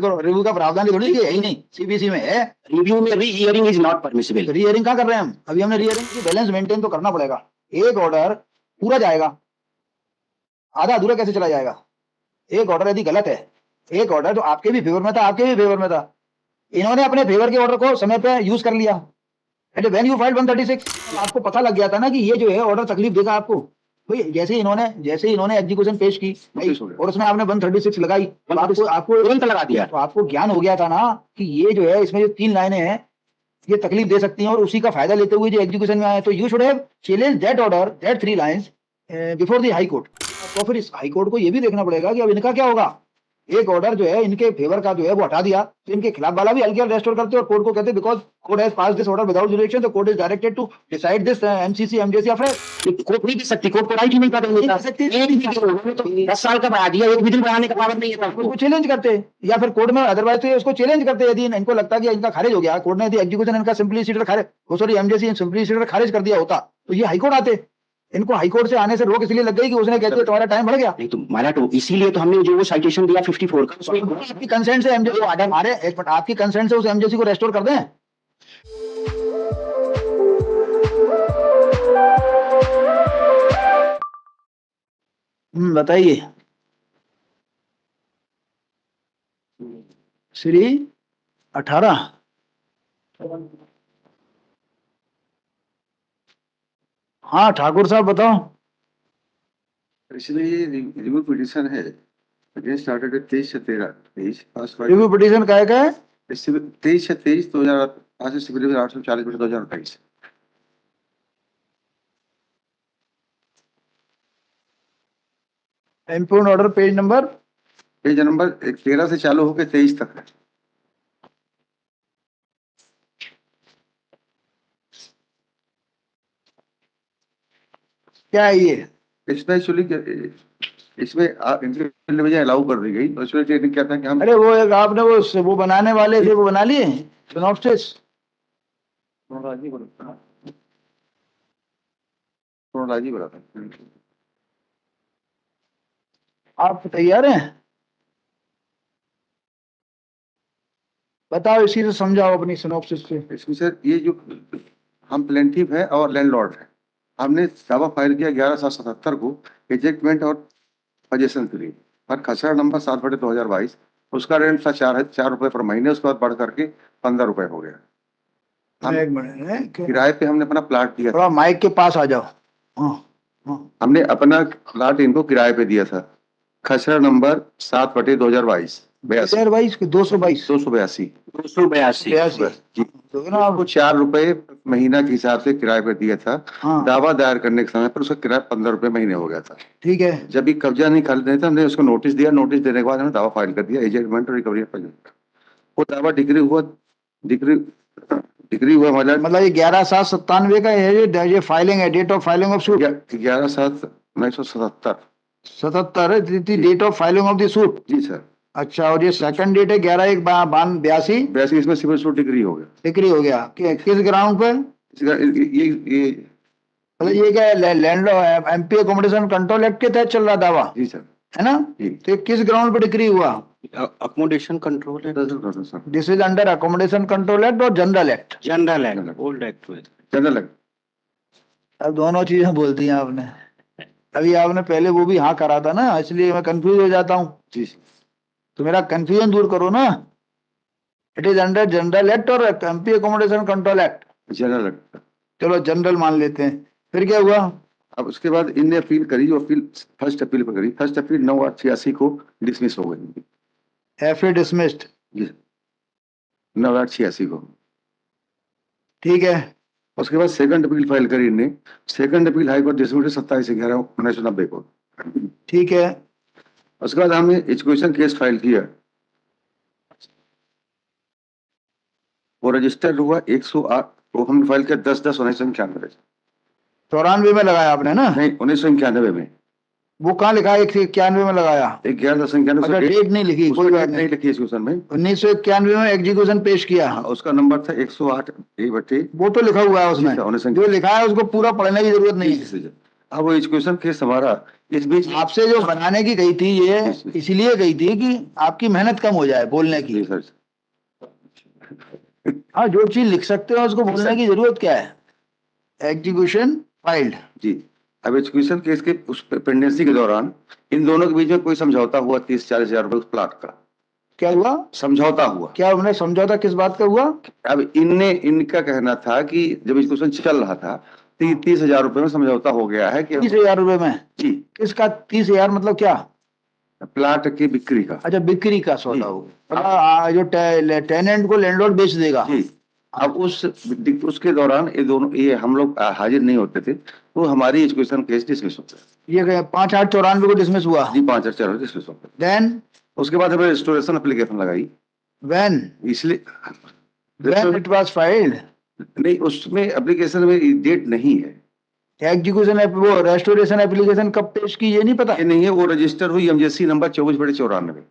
करो, रिव्यू का प्रावधान थोड़ी है ही नहीं, सीबीसी में है। रिव्यू में री हियरिंग इज नॉट परमिसिबल। री हियरिंग क्या कर रहे हैं हम? अभी हमने री हियरिंग की बैलेंस मेंटेन तो करना पड़ेगा। एक ऑर्डर पूरा जाएगा, आधा अधूरा कैसे चला जाएगा? एक ऑर्डर यदि गलत है, एक ऑर्डर जो आपके भी फेवर में था, आपके भी फेवर में था, इन्होंने अपने फेवर के ऑर्डर को समय पे यूज कर लिया, एंड व्हेन यू फाइल्ड 136 आपको पता लग गया था ना कि ये जो है ऑर्डर तकलीफ देगा आपको। भाई जैसे इन्होंने एग्जीक्यूशन पेश की और उसमें आपने 136 लगाई, तो आपको तुरंत लगा दिया। तो आपको ज्ञान हो गया था ना कि ये जो है इसमें जो 3 लाइनें हैं ये तकलीफ दे सकती हैं, और उसी का फायदा लेते हुए जो एग्जीक्यूशन में आए, तो you should have challenge that order, that 3 lines before the high court. तो फिर इस हाई कोर्ट को ये भी देखना पड़ेगा कि अब इनका क्या होगा। एक ऑर्डर जो है इनके फेवर का जो है वो हटा दिया, तो इनके खिलाफ वाला भी हल्के रेस्टोर करते हैं और कोर्ट को कहते हैं because court has passed this order without jurisdiction, the court is directed to decide this MCC MJC affair. Court नहीं दे सकती, कोर्ट को राइट ही नहीं करने तो 10 साल का बढ़ा दिया, एक विधि बढ़ाने का पावर नहीं है, उसको चैलेंज करते हैं या फिर कोर्ट में अदरवाइज तो उसको चैलेंज करते हैं। यदि इनको लगता है कि इनका खारिज हो गया, कोर्ट ने यदि एग्जीक्यूशन इनका सिंपलिसिटर खारिज, सॉरी एमजेसी सिंपलिसिटर खारिज कर दिया होता, तो ये हाईकोर्ट आते। इनको हाईकोर्ट से आने से रोक इसलिए लग गई कि उसने कहते तुम्हारा टाइम बढ़ गया। नहीं तो माना तो इसीलिए तो हमने जो वो साइटेशन दिया 54 का, उसमें आपकी कंसेंट से एमजेसी को हमारे एक मिनट, आपकी कंसेंट से उस एमजेसी को रेस्टोर कर दें। बताइए श्री 18। हाँ ठाकुर साहब बताओ। इसलिए ये रिव्यू पिटीशन है अगेंस्ट स्टार्टेड 23/13/23 रिव्यू पिटीशन का है 23/23/2000 आज से सिविल 840/2028। इम्पूर्ण ऑर्डर पेज नंबर 13 से चालू होकर 23 तक है। क्या है ये? इसमें एक्चुअली इसमें इंडिविजुअल अलाउ कर दी गई, उसमें क्या था कि हम अरे वो एक आपने वो बनाने वाले थे, वो बना लिए सिनॉप्सिस। क्रोनोलॉजी बना था। आप तैयार हैं? बताओ, इसी से समझाओ अपनी सिनॉप्सिस से। इसमें सर ये जो हम प्लेंटिफ है और लैंडलॉर्ड है, हमने दावा फाइल किया 11/7/77 को एजेक्टमेंट और पजेशन के लिए, पर खसरा नंबर 7/2022, उसका रेंट था 4 रुपए पर महीने, उसके बाद बढ़ करके 15 रुपए हो गया। हम एक मिनट, किराए पे हमने अपना प्लाट दिया थोड़ा था, माइक के पास आ जाओ। हाँ हाँ, हमने अपना प्लाट इनको किराए पे दिया था, खसरा नंबर 7/2022 222 282 जी, तो ना आपको 4 रुपए महीना के हिसाब से किराए पे दिया था। हाँ दावा दायर करने के समय पर उसका किराया 15 रुपए महीने हो गया था। ठीक है। जब भी कब्जा नहीं कर रहे थे, हमने उसको नोटिस दिया, नोटिस देने के बाद हमने दावा फाइल कर दिया एजेंटमेंट और रिकवरी ऑफ पेमेंट। वो दावा डिग्री हुआ मतलब ये 11/7/97 का है, ये फाइलिंग है, date of filing of suit 11/7/1977 77 है, date of filing of the suit. जी सर। अच्छा, और ये सेकंड डेट है 11/1/82 इसमें सिविल सूट डिग्री हो गया। डिग्री हो गया। किस ग्राउंड पर? ये मतलब ये क्या है, land MP accommodation control act के तहत चल रहा दावा जी सर, है ना? जी। तो ये किस ग्राउंड पर डिग्री हुआ? अकोमोडेशन कंट्रोल है, this is under accommodation control act और general act. General act, old act में जनरल एक्ट। अब दोनों चीजें बोलती हैं आपने। अभी आपने पहले वो भी हाँ करा था ना, इसलिए मैं कंफ्यूज हो जाता हूँ। जी, तो मेरा कंफ्यूजन दूर करो ना। It is under general act और MP accommodation control act. General act. चलो जनरल मान लेते हैं। फिर क्या हुआ? अब उसके बाद इनने अपील करी, जो अपील फर्स्ट अपील पर करी, फर्स्ट अपील 9/86 को डिसमिस हो गई। F dismissed. जी, 9/86 को। ठीक है। उसके बाद सेकंड अपील फाइल करी इनने, second appeal high court dismiss 27/11/1990 को। ठीक है। उसके बाद हमने एजुकेशन केस फाइल किया, वो रजिस्टर्ड हुआ 108, वो हमने फाइल किया 10/10/1991। 94 में लगाया आपने ना? नहीं, 1991 में। वो कहाँ लिखा है? 191 में लगाया। 11/10/91। अच्छा, डेट नहीं लिखी, कोई बात नहीं नहीं। लिखी एजुकेशन में। 1991 में एग्जीक्यूशन पेश किया। हाँ, उसका नंबर था 108 वो तो लिखा हुआ है उसमें, जो लिखा है उसको पूरा पढ़ने की जरूरत नहीं है। अब वो एजुकेशन केस हमारा इस बीच आपसे जो बनाने की गई थी ये इसलिए गई थी कि आपकी मेहनत कम हो जाए बोलने की। जी सर। हाँ, जो चीज लिख सकते हो उसको बोलने सर। की जरूरत क्या है। Execution filed. जी, अब एजुकेशन केस के उस पेंडेंसी के दौरान इन दोनों के बीच में कोई समझौता हुआ 30-40 हजार रुपए उस प्लाट का क्या हुआ? समझौता हुआ। क्या उन्होंने समझौता किस बात का हुआ? अब इनका कहना था कि जब एजुकेशन चल रहा था तो 30,000 रुपए में समझौता हो गया है कि 30,000 रुपए में? जी, किसका 30,000 मतलब क्या? प्लाट की बिक्री का। अच्छा, बिक्री का जी। सौदा हो। मतलब जो टेनेंट को लैंडलॉर्ड बेच देगा। जी, अब उसके दौरान ये हम लोग हाजिर नहीं होते थे तो हमारी एजुकेशन केस डिसमिस होता है। ये 5/8/94 को डिसमिस हुआ। जी, 5/8 डिसमिस होता है। देन उसके बाद हमने रेस्टोरेशन एप्लीकेशन लगाई, व्हेन इसलिए व्हेन इट वाज फाइल्ड। नहीं, उसमें एप्लीकेशन में डेट नहीं है। एग्जीक्यूशन वो रेस्टोरेशन एप्लीकेशन कब पेश की ये नहीं पता? ये नहीं है, वो रजिस्टर हुई एमजेसी नंबर 24/94।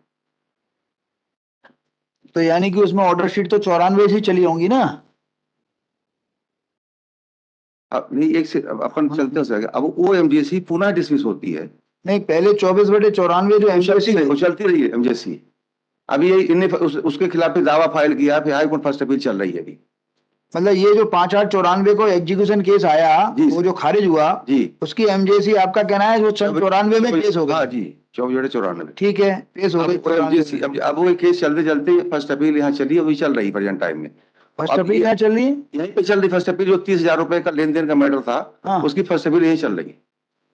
तो यानी कि उसमें ऑर्डर शीट तो 94 से चली होंगी ना? अब नहीं, एक से अब अपन चलते हो जाएगा। अब वो एमजेसी पुनः डिसमिस होती है। नहीं, पहले 24/94 जो एमजेसी वो चलती रही है एमजेसी। अभी ये इन्हें उसके खिलाफ भी दावा फाइल किया, फिर हाई कोर्ट फर्स्ट अपील चल रही है अभी। मतलब ये जो 5/8/94 को एग्जीक्यूशन केस आया जी। वो जो खारिज हुआ जी, उसकी एमजेसी आपका कहना है वो 94 में पेश हो हाँ गई। जी, 24/94। ठीक है, पेश हो गई। अब एमजेसी अब वो केस चलते चलते फर्स्ट अपील यहाँ चली, अभी चल रही प्रेजेंट टाइम में। फर्स्ट अब अपील यहाँ चल रही है। यहीं पे चल रही फर्स्ट अपील, जो 30,000 रुपए का लेन देन का मैटर था, हाँ। उसकी फर्स्ट अपील यहीं चल रही।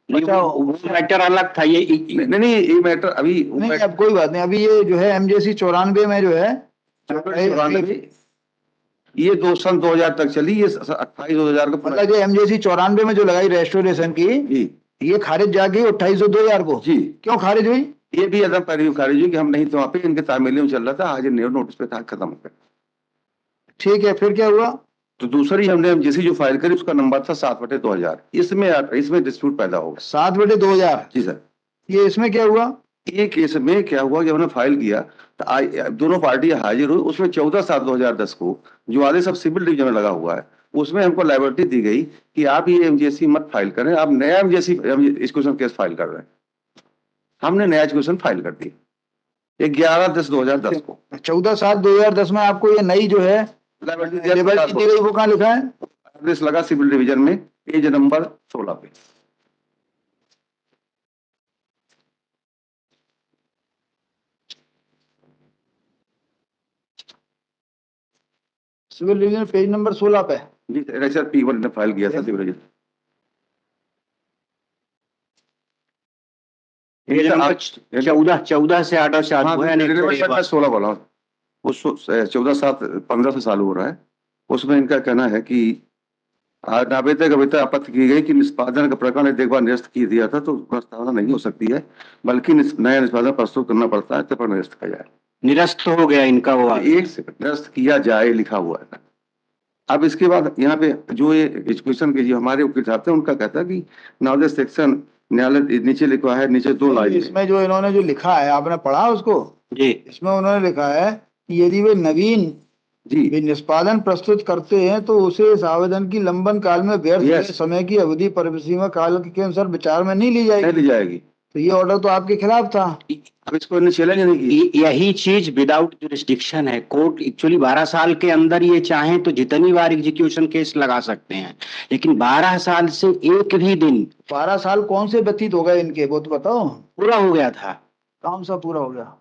अच्छा, वो मैटर अलग था, ये नहीं, ये मैटर अभी नहीं, अब कोई बात नहीं। अभी ये जो है एमजेसी 94 में जो है 94, ये 2000 तक चली, ये 28,000 का मतलब जो एमजेसी 94 में जो लगाई रेस्टोरेशन की जी। ये खारिज जाके 28/02/2000 को। जी, क्यों खारिज हुई? ये भी एकदम पहले खारिज हुई कि हम नहीं थे वहां पे, इनके तामील में चल रहा था, हाजिर नहीं, नोटिस पे था, खत्म हो गया। ठीक है, फिर क्या हुआ? तो दूसरी हमने एमजेसी जो फाइल करी उसका नंबर था 7/2000। इसमें डिस्प्यूट पैदा होगा। 7/2000। जी सर। ये इसमें क्या हुआ? ये केस में क्या हुआ, जब हमने फाइल किया तो दोनों पार्टी हाजिर हुई। उसमें 14/7/2010 को जो आदेश अब सिविल डिवीजन में लगा हुआ है उसमें हमको लाइबिलिटी दी गई कि आप ये एमजेसी मत फाइल करें, आप नया एमजेसी एजुकेशन केस फाइल कर रहे हैं। हमने नया एजुकेशन फाइल कर दिया 11/10/2010 को। 14/7/2010 में आपको ये नई जो है लाइबिलिटी दी गई, वो कहाँ लिखा है? आदेश लगा सिविल डिवीजन में, पेज नंबर 16 पे। सिविल डिवीजन पेज नंबर 16 पे। जी सर, P1 ने फाइल किया था सिविल डिवीजन। पेज नंबर 14 से आर्डर से हाँ, हुआ है। 16 बोला हूँ। वो 14/7/15 से चालू हो रहा है। उसमें इनका कहना है कि नावेदक अभी तक आपत्ति की गई कि निष्पादन का प्रकरण एक बार निरस्त की दिया था तो प्रस्तावना नहीं हो सकती है, बल्कि नया निष्पादन प्रस्तुत करना पड़ता है, तब निरस्त किया जाए। निरस्त हो गया इनका वो। एक से निरस्त किया जाए लिखा हुआ है। अब इसके बाद यहाँ पे जो ये एजुकेशन के जो हमारे वकील साहब थे उनका कहता है कि नावदे सेक्शन न्यायालय नीचे लिखा है, नीचे 2 लाइन इसमें जो इन्होंने जो लिखा है आपने पढ़ा उसको? जी। इसमें उन्होंने लिखा है कि यदि वे नवीन जी निष्पादन प्रस्तुत करते हैं तो उसे इस आवेदन की लंबन काल में व्यर्थ समय की अवधि परिसीमा काल के अनुसार विचार में नहीं ली जाएगी। तो ये ऑर्डर तो आपके खिलाफ था। अब इसको इन्हें चैलेंज नहीं की। यही चीज विदाउट जुरिस्डिक्शन है। कोर्ट एक्चुअली 12 साल के अंदर ये चाहें तो जितनी बार एग्जीक्यूशन केस लगा सकते हैं, लेकिन 12 साल से एक भी दिन। 12 साल कौन से व्यतीत हो गए इनके, वो तो बताओ। पूरा हो गया था। कौन सा पूरा हो गया?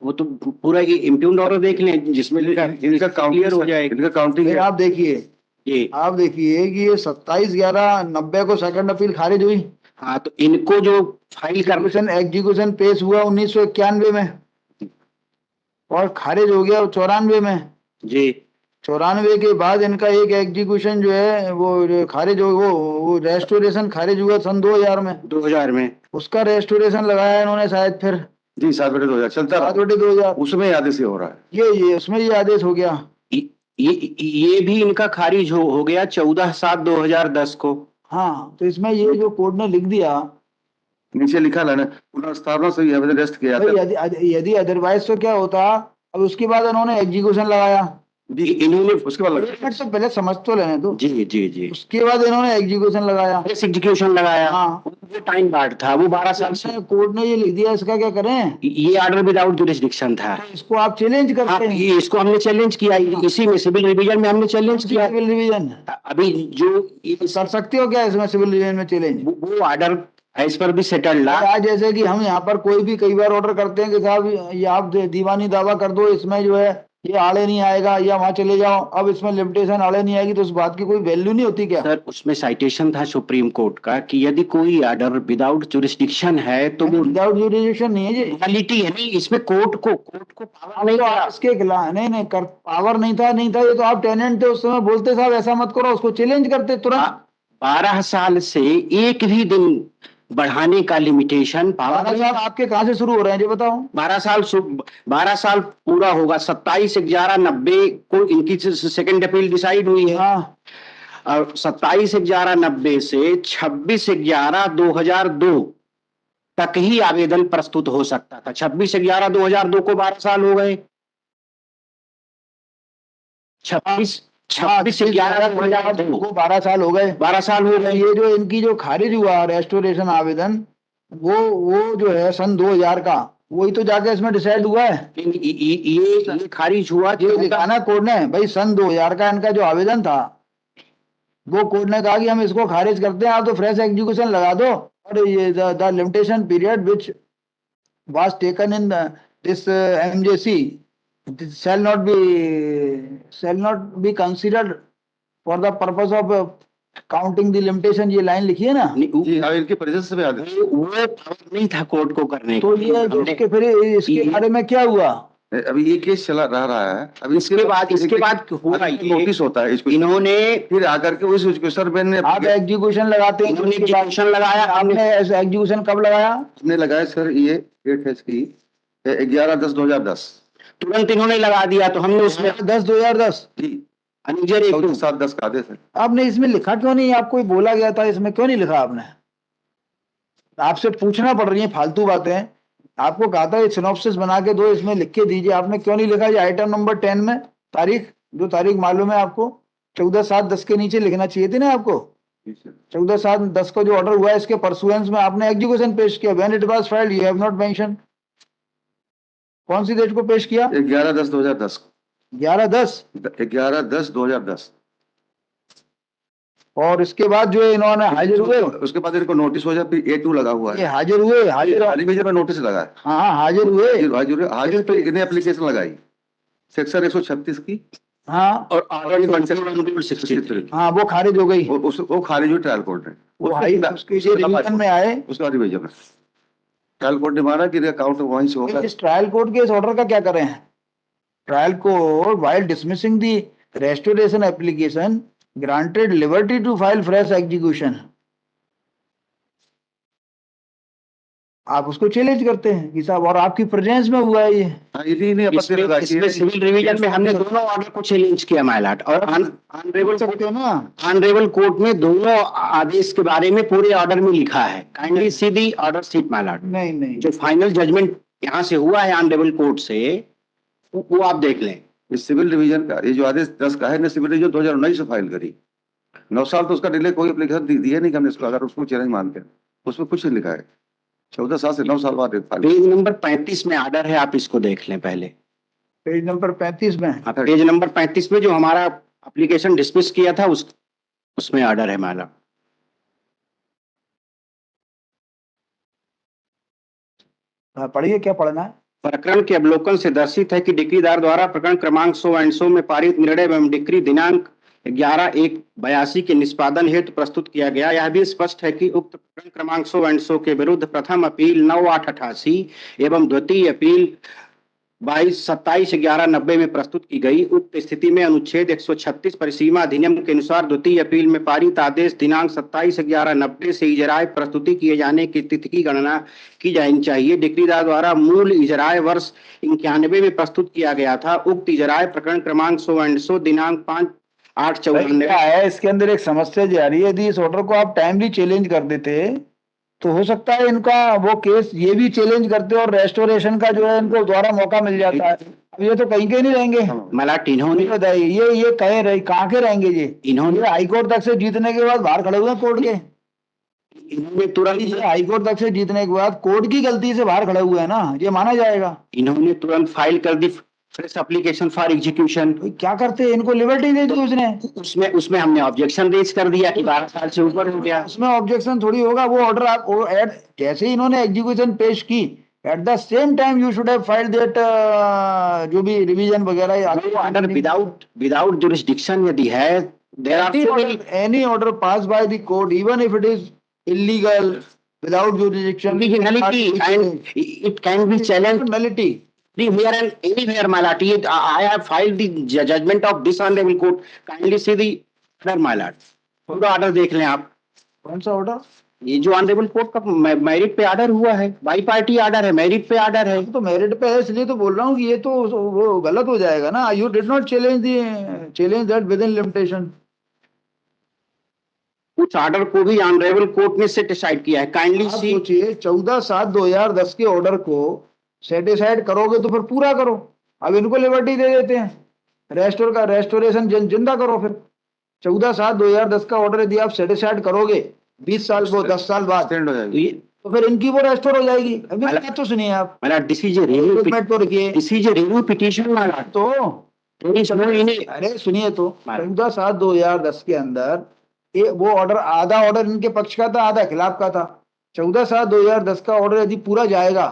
वो तो पूरा इम्प्यून्ड ऑर्डर देख लें जिसमें इनका क्लियर हो जाएगा। इनका काउंटिंग आप देखिए जी। आप देखिए कि ये 27/11/90 को सेकंड अपील खारिज हुई। हाँ, तो इनको जो फाइल कर एग्जीक्यूशन पेश हुआ 1991 में और खारिज हो गया 94 में। जी। 94 के बाद इनका एक एग्जीक्यूशन जो है वो खारिज हो, वो रेस्टोरेशन खारिज हुआ सन 2000 में। उसका रेस्टोरेशन लगाया इन्होंने शायद फिर। जी 7/2000 चलता रहा। 7/2000 उसमें आदेश से हो रहा है। ये उसमें ये आदेश हो गया। ये भी इनका खारिज हो गया 14/7/2010 को। हाँ, तो इसमें ये जो कोर्ट ने लिख दिया, नीचे लिखा है ना, पुनर्स्थापना से ही आवेदन रेस्ट किया भाई जाता है। यदि अदरवाइज तो क्या होता। अब उसके बाद उन्होंने एग्जीक्यूशन लगाया इन्होंने उसके बाद एक मिनट से पहले समझ तो लेने दो। जी जी जी उसके बाद इन्होंने एग्जीक्यूशन लगाया। एग्जीक्यूशन लगाया, हाँ। वो टाइम बार्ड था, वो 12 साल से। कोर्ट ने ये लिख दिया, इसका क्या करें? ये ऑर्डर विदाउट जुरिस्डिक्शन था। तो इसको आप चैलेंज हाँ, करते हैं। ये इसको हमने चैलेंज किया, इसी में सिविल रिवीजन में हमने चैलेंज किया। सिविल रिवीजन अभी जो कर सकते हो क्या इसमें सिविल रिवीजन में चैलेंज? वो ऑर्डर एज पर भी सेटल्ड ला। आज जैसे कि हम यहाँ पर कोई भी कई बार ऑर्डर करते हैं कि साहब ये आप दीवानी दावा कर दो, इसमें जो है ये आड़े नहीं आएगा, या वहां चले जाओ, अब इसमें लिमिटेशन आड़े नहीं आएगी, तो उस बात की कोई वैल्यू नहीं होती क्या? सर उसमें साइटेशन था सुप्रीम कोर्ट का कि यदि कोई ऑर्डर विदाउट जुरिस्डिक्शन है तो वो विदाउट जुरिडिक्शन नहीं है जी। रियलिटी है नहीं, इसमें कोर्ट को पावर नहीं तो था। इसके खिलाफ नहीं कर पावर नहीं था ये तो आप टेनेंट थे उस समय, बोलते साहब ऐसा मत करो, उसको चैलेंज करते तुरंत। 12 साल से एक भी दिन बढ़ाने का लिमिटेशन 12 पावर। साल आपके कहाँ से शुरू हो रहे हैं जी बताओ? 12 साल पूरा होगा 27/11/90 को इनकी सेकंड अपील डिसाइड हुई है। हाँ। और 27/11/90 से 26/11/2002 तक ही आवेदन प्रस्तुत हो सकता था। 26/11/2002 को 12 साल हो गए। 26/11/2002 को 12 साल हो गए। 12 साल हो गए। ये जो इनकी जो खारिज हुआ रेस्टोरेशन आवेदन, वो जो है सन 2000 का, वही तो जाके इसमें डिसाइड हुआ है। ये खारिज हुआ ये लिखा ना कोर्ट ने भाई, सन 2000 का इनका जो आवेदन था, वो कोर्ट ने कहा कि हम इसको खारिज करते हैं, आप तो फ्रेश एग्जीक्यूशन लगा दो, और ये the limitation period which was taken in this MJC shall not be considered for the purpose of counting the limitation, ये लाइन लिखी है ना। जी हाँ, इनके प्रेजेंस में आदेश। वो पावर नहीं था कोर्ट को करने तो ये उसके फिर इसके बारे में क्या हुआ? अभी ये केस चला रहा है। अभी इसके बाद हुआ नोटिस होता है इसको, इन्होंने फिर आकर के उस एग्जीक्यूशन में ने आप एग्जीक्यूशन लगाते हैं, इन्होंने एग्जीक्यूशन लगाया। आपने एग्जीक्यूशन कब लगाया? हमने लगाया सर, ये डेट है इसकी 11/10/2010। तुरंत इन्होंने लगा दिया, तो हमने उसमें 10/2010 जी अनुजर 7/10 का आदेश है। आपने इसमें लिखा क्यों नहीं? आपको ही बोला गया था, इसमें क्यों नहीं लिखा आपने? आपसे पूछना पड़ रही है फालतू बातें। आपको कहा था सिनॉप्सिस बना के दो, इसमें लिख के दीजिए, आपने क्यों नहीं लिखा? ये आइटम नंबर 10 में तारीख, जो तारीख मालूम है आपको, 14/7/10 के नीचे लिखना चाहिए थी ना आपको। 14/7/10 को जो ऑर्डर हुआ है, इसके परसुएंस में आपने एग्जीक्यूशन पेश किया। When it was filed you have not mention. कौन सी डेट को पेश किया? 11/10/2010। 11/10 और इसके बाद जो इन्होंने हाजिर हुए, उसके बाद इनको नोटिस हो जाए, फिर A2 लगा हुआ ये है। हाजिर हुए, हाली में नोटिस लगा है। हाँ हाजिर हुए, हाजिर पे इन्हें एप्लीकेशन लगाई सेक्शन 136 की। हाँ, और ऑर्डर 63 हाँ वो खारिज हो गई। वो खारिज हुई ट्रायल कोर्ट ने। उसके रिवीजन में आए, उसका रिवीजन में ट्रायल कोर्ट ने माना कि अकाउंट वहीं से होगा। इस ट्रायल कोर्ट के इस ऑर्डर का क्या करें? Trial court while dismissing the restoration application granted liberty to file fresh execution. आप उसको चैलेंज करते हैं कि साहब, और आपकी प्रेजेंस में हुआ है ये। हाँ, इन्हीं आपत्ति लगाई। इसमें सिविल रिवीजन में हमने दोनों ऑर्डर को चैलेंज किया माइलॉर्ड, और ऑनरेबल सकते हो ना, ऑनरेबल कोर्ट में दोनों आदेश के बारे में पूरे ऑर्डर में लिखा है। काइंडली सी दी ऑर्डर शीट माइलॉर्ड। नहीं जो फाइनल जजमेंट यहाँ से हुआ है ऑनरेबल कोर्ट से, वो आप देख लें। इस सिविल रिवीजन का ये जो आदेश 10 का है ने सिविल रिवीजन 2019 से फाइल करी। 9 साल तो उसका डिले, कोई एप्लीकेशन दिया नहीं कि हमने इसको, अगर उसको चैलेंज मानते हैं उसमें कुछ नहीं लिखा है। 14 साल से 9 साल बाद फाइल। पेज नंबर 35 में ऑर्डर है, आप इसको देख लें पहले। पेज नंबर 35 में, हाँ, पेज नंबर 35 में जो हमारा एप्लीकेशन डिस्मिस किया था उसमें ऑर्डर है माला। पढ़िए, क्या पढ़ना है? प्रकरण के अवलोकन से दर्शित है कि डिक्रीदार द्वारा प्रकरण क्रमांक 100 में पारित निर्णय एवं डिक्री दिनांक 11/1/82 के निष्पादन हेतु प्रस्तुत किया गया। यह भी स्पष्ट है कि उक्त प्रकरण क्रमांक 100 के विरुद्ध प्रथम अपील 9/8/88 एवं द्वितीय अपील 27/11/90 में प्रस्तुत की गई। उक्त स्थिति में अनुच्छेद 136 परिसीमा अधिनियम के अनुसार द्वितीय अपील में पारित आदेश दिनांक 27/11/90 से इजराय प्रस्तुति किए जाने की तिथि की गणना की जानी चाहिए। डिक्रीदार द्वारा मूल इजराय वर्ष 91 में प्रस्तुत किया गया था। उक्त इजराय प्रकरण क्रमांक 100 दिनांक 5/8/94 क्या है इसके अंदर एक समस्या जा रही है। यदि इस ऑर्डर को आप टाइमली चैलेंज कर देते तो हो सकता है इनका वो केस ये भी चैलेंज करते और रेस्टोरेशन का जो है इनको दोबारा मौका मिल जाता है। अब ये तो कहीं के नहीं रहेंगे। मलाट इन्होंने बताइए ये कहे रहे कहाँ के रहेंगे ये इन्होंने हाई कोर्ट तक से जीतने के बाद बाहर खड़े हुए हैं कोर्ट के। इन्होंने तुरंत ये हाई कोर्ट तक से जीतने के बाद कोर्ट की गलती से बाहर खड़े हुए हैं ना, ये माना जाएगा। इन्होंने तुरंत फाइल कर दी फ्रेश एप्लीकेशन फॉर एग्जीक्यूशन। तो क्या करते हैं, इनको लिबर्टी दे दी उसने। उसमें उसमें हमने ऑब्जेक्शन रेज कर दिया कि 12 साल से ऊपर हो गया। उसमें ऑब्जेक्शन थोड़ी होगा, वो ऑर्डर आप जैसे ही इन्होंने एग्जीक्यूशन पेश की at the same time you should have filed that जो भी रिवीजन वगैरह ऑर्डर विदाउट जुरिस्डिक्शन यदि है, there are any order passed by the court even if it is illegal without jurisdiction nullity and it can be challenged nullity. Here and anywhere, my lord. I have filed the judgment of this honorable court. Kindly see the order, my lord. पूरा order देख लें आप। कौन सा order? ये जो honourable court का merit पे ऑर्डर हुआ है, बाई पार्टी ऑर्डर है, मेरिट पे ऑर्डर है। तो मेरिट पे है इसलिए तो बोल रहा हूँ कि ये तो वो गलत हो जाएगा ना। You did not challenge that with in limitation. उस ऑर्डर को भी ऑनरेबल कोर्ट ने सेटिस्फाइड किया है। काइंडली आप सी सोचिए 14/7/2010 के ऑर्डर को सेटिस्फाइड करोगे तो फिर पूरा करो। अब इनको लिबर्टी दे देते हैं, रेस्टोरेशन जिंदा करो। फिर 14/7/2010 का ऑर्डर यदि आप सेटिस्फाइड करोगे 20 साल को 10 साल बाद एक्सटेंड हो जाएगी। तो फिर इनकी वो रेस्टोर हो जाएगी। अभी बात तो सुनिए आप, this is a review document तो रखिए। This is a review petition my lord. तो अरे सुनिए तो 14/7/2010 के अंदर ये वो ऑर्डर, आधा ऑर्डर इनके पक्ष का था, आधा खिलाफ का था। 14/7/2010 का ऑर्डर यदि पूरा जाएगा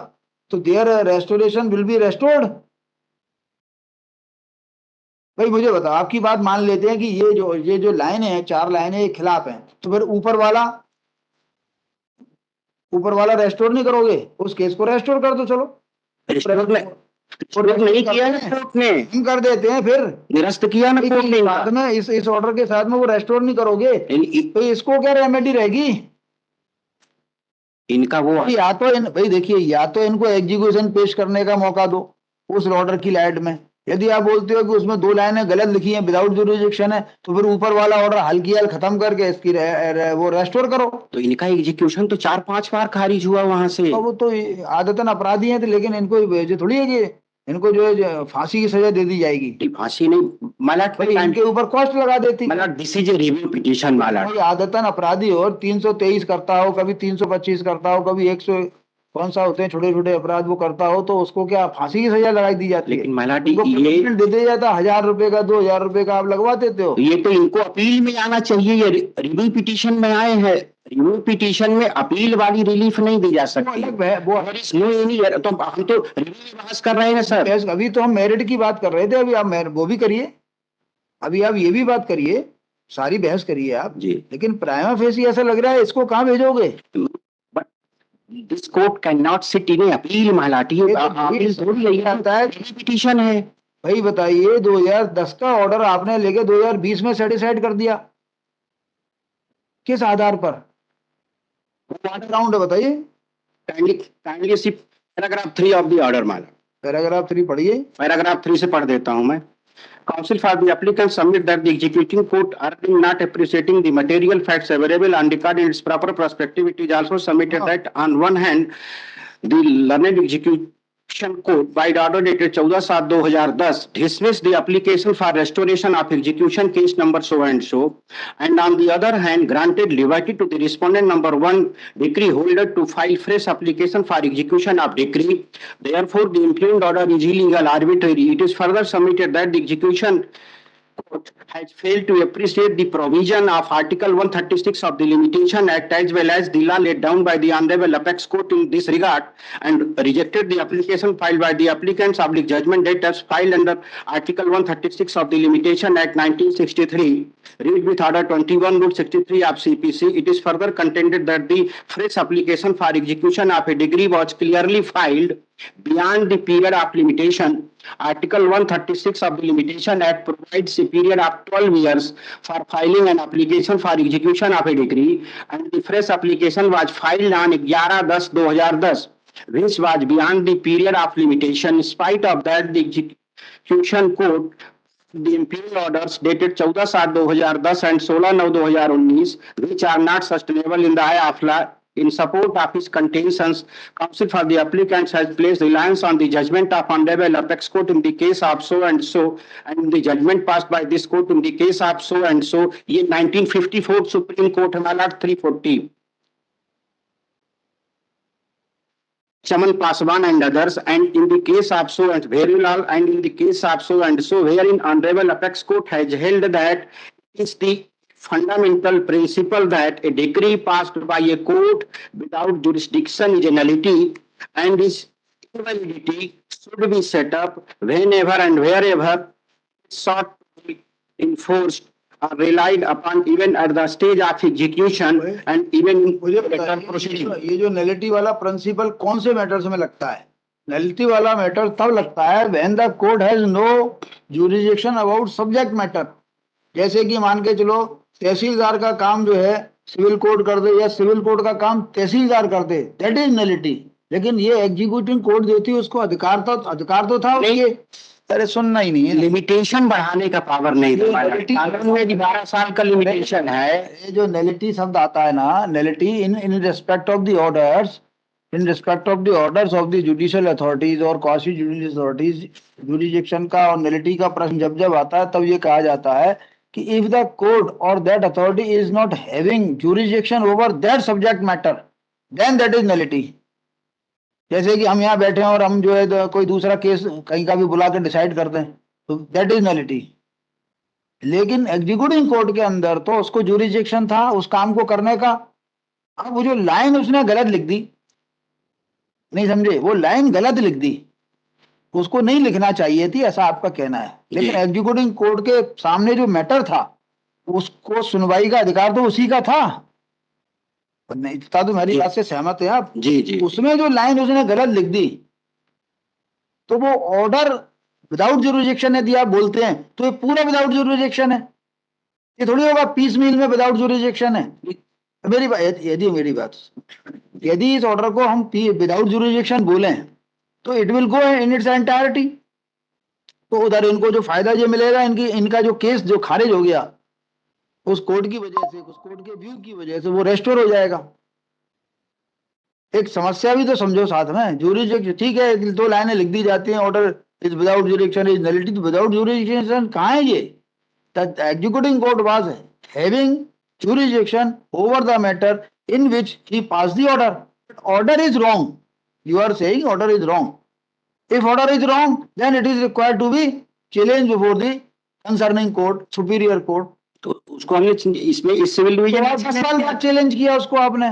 तो there restoration will be restored. भाई मुझे बताओ, आपकी बात मान लेते हैं कि ये जो लाइन है, 4 लाइनें ये खिलाफ हैं, तो फिर ऊपर वाला रेस्टोर नहीं करोगे? उस केस को रेस्टोर कर दो। चलो नहीं किया ना कोर्ट ने, हम कर देते हैं, फिर निरस्त किया ना कोर्ट ने। साथ में इस ऑर्डर के साथ में वो रेस्टोर नहीं करोगे तो इसको क्या रेमेडी रहेगी? इनका वो या तो भाई देखिए, या तो इनको एग्जीक्यूशन पेश करने का मौका दो उस ऑर्डर की लाइट में। यदि आप बोलते हो कि उसमें 2 लाइनें गलत लिखी हैं, विदाउट जुरिस्डिक्शन है, तो फिर ऊपर वाला ऑर्डर हल की हल खत्म करके इसकी वो रेस्टोर करो। तो इनका एग्जीक्यूशन तो 4-5 बार खारिज हुआ वहां से। वो तो आदतन अपराधी हैं, तो लेकिन इनको ये थोड़ी है कि इनको जो है फांसी की सजा दे दी जाएगी। फांसी नहीं मलाट, इनके ऊपर कॉस्ट लगा देती। मलाट this is a review petition मलाट। आदतन अपराधी और 323 करता हो, कभी 325 करता हो, कभी 100 कौन सा होते हैं छोटे छोटे अपराध, वो करता हो तो उसको क्या फांसी की सजा लगाई दी जाती है? लेकिन मलाटी ये दे दिया जाता 1000 रुपए का, 2000 रुपए का आप लगवा देते हो। ये तो इनको अपील में आना चाहिए। ये रिव्यू पिटीशन में आए हैं, रिव्यू पिटीशन में अपील वाली रिलीफ नहीं दी जा सकती। वो तो हम तो रिव्यू में बहस कर रहे हैं सर। अभी तो हम मेरिट की बात कर रहे थे, अभी आप वो भी करिए, अभी आप ये भी बात करिए, सारी बहस करिए आप जी। लेकिन प्राइमा फेसी ऐसा लग रहा है, इसको कहाँ भेजोगे? This court can not sit in appeal मलाटी। अपील थोड़ी यही आता है, पिटीशन है। भाई बताइए, 2010 का ऑर्डर आपने लेके 2020 में सेटिस्फाइड कर दिया, किस आधार पर? राउंड है बताइए। Kindly C paragraph 3 of the order Mala. Paragraph 3 पढ़िए। पैराग्राफ 3 से पढ़ देता हूं मैं। Counsel for the applicant submit that the executing court are not appreciating the material facts available on record in its proper perspective. It is also submitted that on one hand, the learned execution court by the order dated 14/7/2010 dismissed the application for restoration of execution case number so and so, and on the other hand granted liberty to the respondent number 1 decree holder to file fresh application for execution of decree. Therefore the impugned order is illegal, arbitrary. It is further submitted that the execution court has failed to appreciate the provision of Article 136 of the Limitation Act as well as the law laid down by the Honorable Apex Court in this regard, and rejected the application filed by the applicants of the judgment date as filed under Article 136 of the Limitation Act 1963, read with order 21/63 of CPC. It is further contended that the fresh application for execution of a degree was clearly filed beyond the period of limitation. Article 136 of the Limitation Act provides a period of 12 years for filing an application for execution of a decree, and the fresh application was filed on 11/10/2010, which was beyond the period of limitation. In spite of that, the execution court, the impugned orders dated 14/7/2010 and 16/9/2019, which are not sustainable in the eye of law, In support of his contentions, counsel for the applicants has placed reliance on the judgment of Honorable Apex Court in the case of so and so, and the judgment passed by this court in the case of so and so. ये 1954 Supreme Court है माला 340. Chaman Paswan and others, and in the case of so and Bherilal, and in the case of so and so, wherein Honorable Apex Court has held that it's the fundamental principle that a decree passed by a court without jurisdiction is a nullity, and its invalidity should be set up whenever and wherever sought to be enforced or relied upon even at the stage of execution and even in मुझे legal proceeding. ये जो nullity वाला principal कौन से matters में लगता है? Nullity वाला मैटर तब लगता है when the court has no jurisdiction about subject matter. जैसे कि मान के चलो तहसीलदार का काम जो है सिविल कोर्ट कर दे या सिविल कोर्ट का काम तहसीलदार कर दे, दैट इज नलिटी. लेकिन ये एग्जीक्यूटिव कोर्ट जो थी उसको अधिकार तो था उसके. अरे सुनना ही नहीं है. लिमिटेशन बढ़ाने का पावर नहीं था. कानून में 12 साल का लिमिटेशन है. ये जो नलिटी शब्द आता है ना, nullity in respect of the orders, in respect of the orders of the judicial authorities और क्वासी जुडिशियल अथॉरिटीज, जुरिडिक्शन का और नलिटी का प्रश्न जब जब आता है तब ये कहा जाता है कि इफ द कोर्ट और that authority is not having jurisdiction over that subject matter then that is nullity. जैसे कि हम यहाँ बैठे हैं और हम जो है कोई दूसरा केस कहीं का भी बुला कर डिसाइड करते हैं तो दैट इज नलिटी. लेकिन एग्जीक्यूटिव कोर्ट के अंदर तो उसको जुरिडिक्शन था उस काम को करने का. अब वो जो लाइन उसने गलत लिख दी, नहीं समझे, वो लाइन गलत लिख दी, उसको नहीं लिखना चाहिए थी ऐसा आपका कहना है. लेकिन एग्जीक्यूटिव कोर्ट के सामने जो मैटर था उसको सुनवाई का अधिकार तो उसी का था. नहीं था तो मेरी बात से सहमत है आप? जी जी. उसमें जो लाइन उसने गलत लिख दी तो वो ऑर्डर विदाउट जुरिडिक्शन यदि आप बोलते हैं तो ये पूरा विदाउट जुरिडिक्शन है. ये थोड़ी होगा पीस मील में विदाउट जुरिडिक्शन है. मेरी बात यदि इस ऑर्डर को हम विदाउट जुरिडिक्शन बोलें तो it will go in its entirety. तो उधर इनको जो फायदा ये मिलेगा, इनका जो केस जो खारिज हो गया उस कोर्ट की वजह से, उस कोर्ट के व्यू की वजह से वो रेस्टोर हो जाएगा. एक समस्या भी तो समझो साथ में. जुरिडिक्शन ठीक है, 2 लाइनें लिख दी जाती हैं, order is without jurisdiction is nullity. तो विदाउट जुरिडिक्शन कहाँ है ये? The executive court was having jurisdiction over the matter in which he passed the order. Order is wrong. You are saying order is wrong. If order is wrong, then it is required to be challenged before the concerning court, superior court. तो उसको हमने इसमें इस civil division 10 साल बाद challenge किया उसको आपने.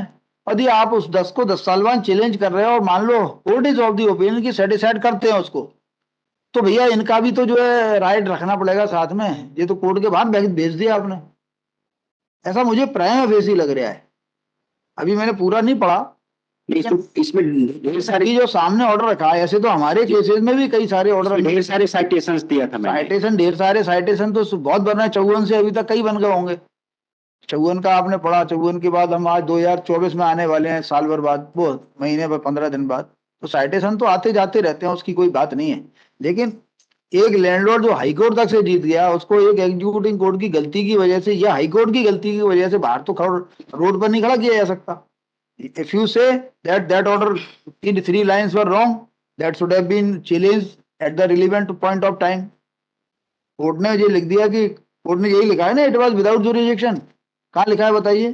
यदि आप उस 10 को 10 साल बाद चैलेंज कर रहे हो और मान लो court is of the opinion की सेटिस्फाइड करते हैं उसको, तो भैया इनका भी तो जो है राइट रखना पड़ेगा साथ में. ये तो कोर्ट के बाहर भेज दिया आपने. ऐसा मुझे प्राइमा फेसी लग रहा है. अभी मैंने पूरा नहीं पढ़ा. इसमें ढेर सारी जो सामने ऑर्डर रखा है, ऐसे तो हमारे केसेस में भी कई सारे ऑर्डर, ढेर सारे साइटेशंस दिया था मैंने. साइटेशन, ढेर सारे साइटेशन तो बहुत बन रहे हैं. 54 से अभी तक कई बन गए होंगे. 54 का आपने पढ़ा. 54 के बाद हम आज 2024 में आने वाले हैं, साल भर बाद, वो महीने पर 15 दिन बाद. तो साइटेशन तो आते जाते रहते हैं, उसकी कोई बात नहीं है. लेकिन एक लैंडलॉर्ड जो हाई कोर्ट तक से जीत गया, उसको एक एग्जीक्यूटिव कोर्ट की गलती की वजह से या हाई कोर्ट की गलती की वजह से बाहर तो रोड पर नहीं खड़ा किया जा सकता. If you say that order in 3 lines were wrong, that should have been challenged at the relevant point of time. Court ने ये लिख दिया कि कोर्ट ने यही लिखा है ना, इट वाज विदाउट जुरिडिक्शन. कहाँ लिखा है बताइए?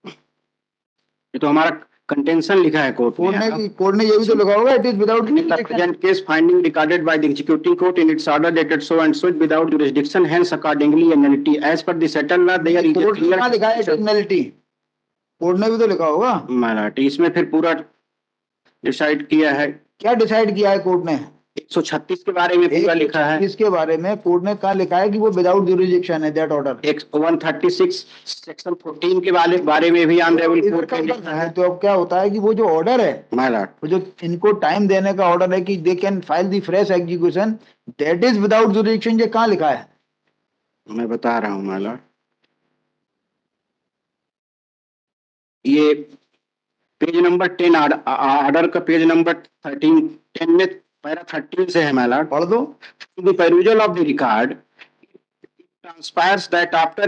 ये तो हमारा कंटेंशन लिखा है कोर्ट ने ये भी तो लिखा होगा, it is without present case finding recorded by the executive court in its order dated so and so without jurisdiction, hence accordingly a nullity as per the settled law. There is a clear लिखा है nullity. Court ने भी तो लिखा होगा मराठी. इसमें फिर पूरा डिसाइड किया है. क्या डिसाइड किया है कोर्ट ने? 136 के बारे में पूरा लिखा है. इसके बारे में कोर्ट ने कहा लिखा है कि वो विदाउट जुरिडिक्शन है दैट ऑर्डर. 136 सेक्शन 14 के बारे में भी ऑनरेबल कोर्ट ने लिखा है. तो अब क्या होता है कि वो जो ऑर्डर है, वो जो इनको टाइम देने का ऑर्डर है कि they can file the fresh execution, that is without jurisdiction. ये कहाँ लिखा है? मैं बता रहा हूँ माला. ये पेज नंबर 10 ऑर्डर का पेज नंबर 10 में पैरा 13 से है माला. पढ़ दो. The perusal of the record transpires that after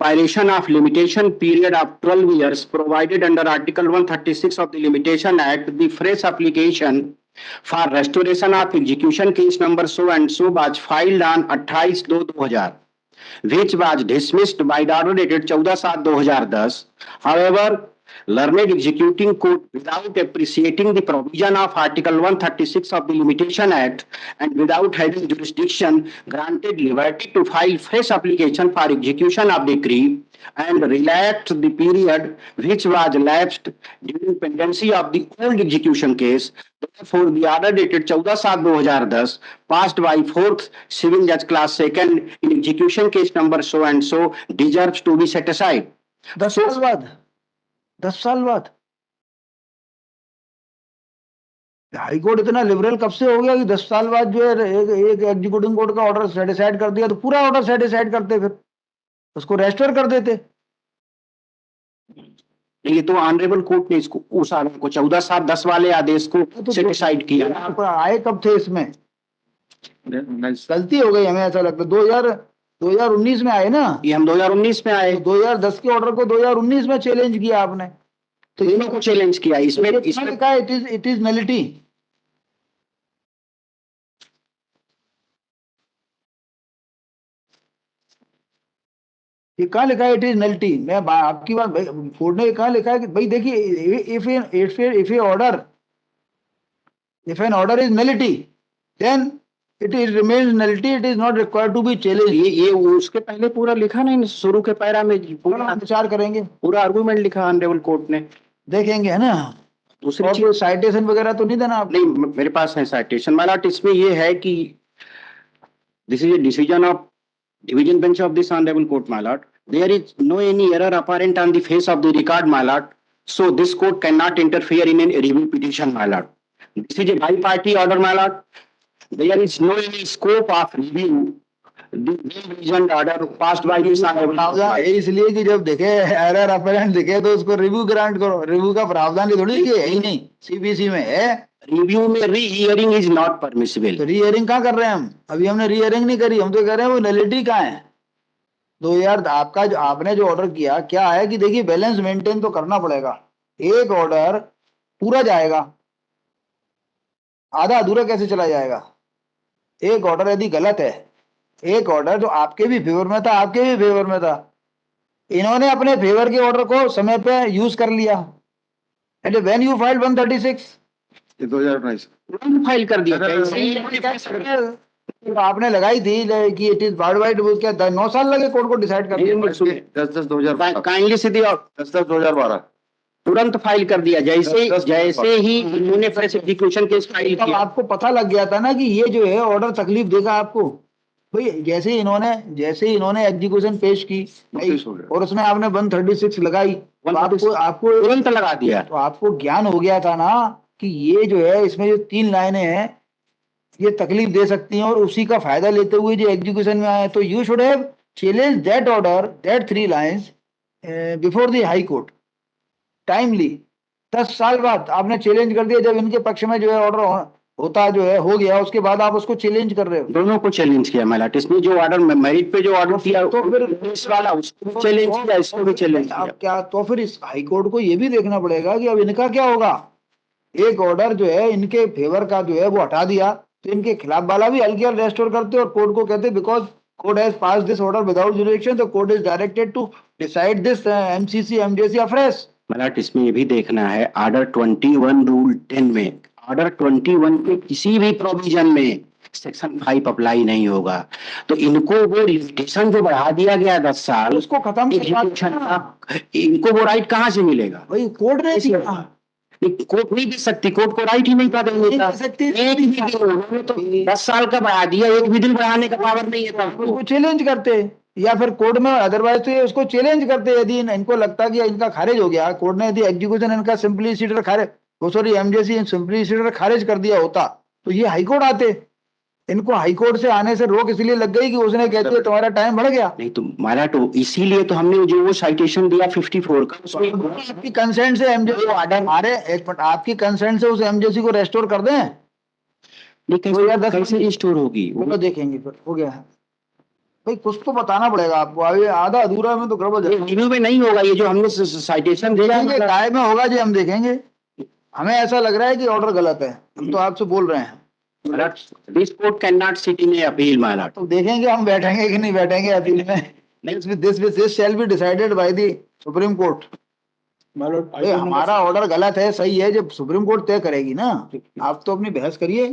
violation of limitation period of 12 years provided under Article 136 of the Limitation Act, the fresh application for restoration of execution case number so and so was filed on 28/2/2000, which was dismissed by the order dated 14/7/2010. However, learned executing court, without appreciating the provision of Article 136 of the Limitation Act and without having jurisdiction, granted liberty to file fresh application for execution of decree and relaxed the period which was lapsed during pendency of the old execution case. Therefore, the order dated 14/7/2010, passed by 4th Civil Judge Class 2nd in execution case number so and so, deserves to be set aside. 10 साल बाद, 10 साल बाद high court इतना liberal कब से हो गया कि 10 साल बाद जो है एक एग्जीक्यूटिव कोर्ट का ऑर्डर सेटिसाइड कर दिया तो पूरा ऑर्डर सेटिसाइड करते, फिर उसको रेस्टोर कर देते। ये तो ऑनरेबल कोर्ट ने इसको उस आदेश को 14/7/10 वाले आदेश को सेटिसाइड किया। आप आए कब थे इसमें? गलती हो गई, हमें ऐसा लगता है 2019 में आए ना, ये हम 2019 में आए, 2010 के ऑर्डर को 2019 में चैलेंज किया आपने, तो इन्होंने को चैलेंज किया। इसमें लिखा है इट इज नलिटी। ये कहाँ लिखा है इट इज नलिटी? मैं आपकी बात, कोर्ट ने कहाँ लिखा है कि भाई देखिए, if an order is nullity then it is remains nullity, it is not required to be challenge. ये उसके पहले पूरा लिखा नहीं, शुरू के पैरा में पूरा विचार करेंगे, पूरा आर्गुमेंट लिखा ऑनरेबल कोर्ट ने, देखेंगे, है ना। दूसरी चीज साइटेशन वगैरह तो नहीं देना आप? नहीं, मेरे पास है साइटेशन। मालाट इसमें ये है कि this is a decision of division bench of this honourable court, मालाट। There is no any error apparent on the face of the record, my lord. So this court cannot interfere in a review petition, my lord. This is a bi-party order, my lord. There is no any scope of review. The revision order passed by this honorable court. इसलिए कि जब देखे error apparent दिखे तो उसको review grant करो। Review का प्रावधान थोड़ी है ही नहीं, सीबीसी में है। रिव्यू में री-हियरिंग इज नॉट परमिसिबल। तो री-हियरिंग कहाँ कर रहे हैं हम? अभी हमने री-हियरिंग नहीं करी, हम तो कह रहे हैं वो नलिटी कहाँ है। 2000 आपका जो आपने जो ऑर्डर किया क्या है कि देखिए बैलेंस मेंटेन तो करना पड़ेगा। एक ऑर्डर पूरा जाएगा, आधा अधूरा कैसे चला जाएगा? एक ऑर्डर यदि गलत है, एक ऑर्डर जो आपके भी फेवर में था, आपके भी फेवर में था, इन्होंने अपने फेवर के ऑर्डर को समय पे यूज कर लिया। And when you file 136 2019 file कर दिया, तो आपने लगाई थी कि इट इज वर्ल्ड वाइड, वो क्या 9 साल लगे कोर्ट को डिसाइड करने में? 10/10/2012 काइंडली सीधी और 10/10/2012 तुरंत फाइल कर दिया, जैसे ही इन्होंने फ्रेश एग्जीक्यूशन केस फाइल तब किया। आपको पता लग गया था ना कि ये जो है ऑर्डर तकलीफ देगा आपको। भाई जैसे ही इन्होंने एग्जीक्यूशन पेश की और उसमें आपने 136 लगाई, तो आपको तुरंत लगा दिया। तो आपको ज्ञान हो गया था ना कि ये जो है इसमें जो 3 लाइनें हैं ये तकलीफ दे सकती हैं, और उसी का फायदा लेते हुए जो एग्जीक्यूशन में आए, तो you should have challenge that order, that 3 lines before the high court timely. 10 साल बाद आपने चैलेंज कर दिया, जब इनके पक्ष में जो है ऑर्डर होता जो है हो गया, उसके बाद आप उसको चैलेंज कर रहे हो। दोनों को चैलेंज किया मालाट, इसने जो ऑर्डर मेरिट पे जो ऑर्डर किया तो फिर इस वाला उसको भी चैलेंज किया, इसको भी चैलेंज किया। अब क्या, तो फिर इस हाई कोर्ट को ये भी देखना पड़ेगा कि अब इनका क्या होगा। एक ऑर्डर जो है इनके फेवर का जो है वो हटा दिया, तो इनके खिलाफ वाला भी हल्की रेस्टोर करते और कोर्ट को कहते because court has pass this order without jurisdiction, the court is directed to decide this MCC MJC afresh. मलाट इसमें ये भी देखना है, ऑर्डर 21 रूल 10 में, ऑर्डर 21 के किसी भी प्रोविजन में सेक्शन 5 अप्लाई नहीं होगा। तो इनको वो लिमिटेशन जो बढ़ा दिया गया 10 साल, उसको खत्म इनको वो राइट कहाँ से मिलेगा? भाई कोर्ट ने दिया, कोर्ट नहीं दे सकती, कोर्ट को राइट ही नहीं था देने का। एक भी दिन उन्होंने तो 10 साल का बढ़ा दिया, एक भी दिन बढ़ाने का पावर नहीं है, तो उसको चैलेंज करते या फिर कोर्ट में अदरवाइज तो ये उसको चैलेंज करते। यदि इनको लगता कि इनका खारिज हो गया, कोर्ट ने यदि एग्जीक्यूशन इनका सिंपलीसिटर खारिज, वो सॉरी एमजेसी सिंपलीसिटर खारिज कर दिया होता, तो ये हाईकोर्ट आते। इनको हाईकोर्ट से आने से रोक इसलिए लग गई कि उसने कहते हैं तुम्हारा टाइम बढ़ गया। नहीं तो मारा, तो इसीलिए तो हमने जो वो साइटेशन दिया 54 का, उसमें आपकी कंसेंट से एमजेसी ऑर्डर मारे, एक मिनट, आपकी कंसेंट से उस एमजेसी को रेस्टोर कर दें। लेकिन कैसे रिस्टोर होगी वो देखेंगे, फिर हो गया है भाई कुछ तो बताना पड़ेगा आपको, अभी आधा अधूरा में तो गड़बड़ है। रिव्यू में नहीं होगा ये जो हमने साइटेशन दिया है, देखेंगे काय में होगा जी, हम देखेंगे। हमें ऐसा लग रहा है कि ऑर्डर गलत है, हम तो आपसे बोल रहे हैं। This court can not sit in A appeal my Lord. तो देखेंगे हम बैठेंगे कि नहीं बैठेंगे अपील में। This shall be decided by the supreme court. हमारा ऑर्डर गलत है सही है, जब सुप्रीम कोर्ट तय करेगी ना, आप तो अपनी बहस करिए।